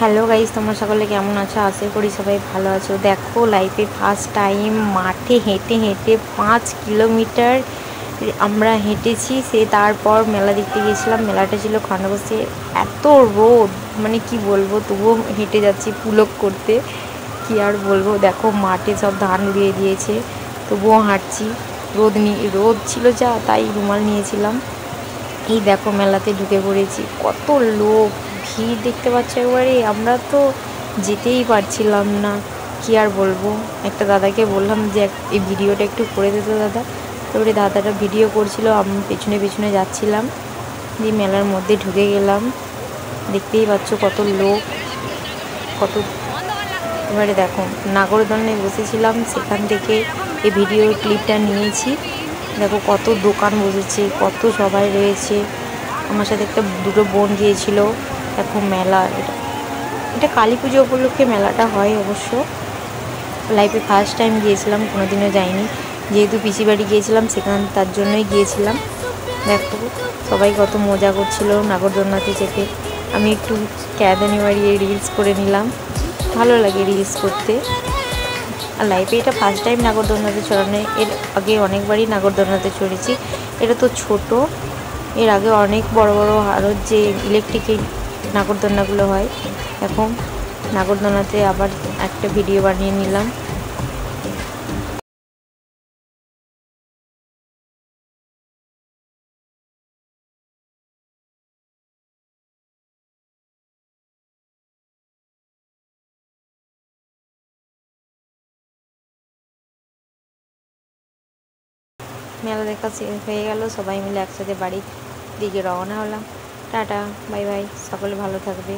Hello guys, তোমরা সকলে কেমন আছো? আশা করি সবাই ভালো আছো। দেখো, লাইফে ফার্স্ট টাইম মাঠে হেঁটে হেঁটে 5 কিলোমিটার আমরা হেঁটেছি। তারপর মেলা দেখতে গিয়েছিলাম। মেলাটা ছিল খণ্ডঘোষে। এত রোদ, মানে কি বলবো, তবুও হেঁটে যাচ্ছি পুলক করতে। কি আর বলবো, দেখো মাঠে সব ধান উড়িয়ে দিয়েছে, তবুও হাঁটছি। রোদ ছিল যা, তাই রুমাল নিয়েছিলাম। এই দেখো, মেলাতে ঢুকে পড়েছি। কত লোক, ভিড় দেখতে পাচ্ছ একবারে। আমরা তো যেতেই পারছিলাম না। কি আর বলবো, একটা দাদাকে বললাম যে এই ভিডিওটা একটু করে দিত দাদা। তারপরে দাদাটা ভিডিও করছিল, আমি পেছনে পেছনে যাচ্ছিলাম। দিয়ে মেলার মধ্যে ঢুকে গেলাম। দেখতেই পাচ্ছ কত লোক, কত। এবারে দেখো, নাগরদোলনায় বসেছিলাম, সেখান থেকে এই ভিডিওর ক্লিপটা নিয়েছি। দেখো কত দোকান বসেছে, কত সবাই রয়েছে। আমার সাথে দুটো বোন গিয়েছিল। দেখো মেলা, এটা কালী পুজো উপলক্ষে মেলাটা হয় অবশ্য। লাইফে ফার্স্ট টাইম গিয়েছিলাম, কোনোদিনও যাইনি। যেহেতু পিসি বাড়ি গিয়েছিলাম, তার জন্যই গিয়েছিলাম। দেখো সবাই কত মজা করছিল নাগরদোলনাতে চেপে। আমি একটু ক্যাদানি মারিয়ে রিলস করে নিলাম। ভালো লাগে রিলস করতে। আর লাইফে এটা ফার্স্ট টাইম নাগরদোলনাতে চড়ানো। এর আগে অনেকবারই নাগরদোলনাতে চড়েছি। এটা তো ছোট, এর আগে অনেক বড় বড় আরও যে ইলেকট্রিকের নাগরদোলনাগুলো হয়। এখন নাগরদোলনাতে আবার একটা ভিডিও বানিয়ে নিলাম। মেলা দেখা শেষ হয়ে গেল, সবাই মিলে একসাথে বাড়ির দিকে রওনা হলাম। টাটা, বাই বাই, সকলে ভালো থাকবে।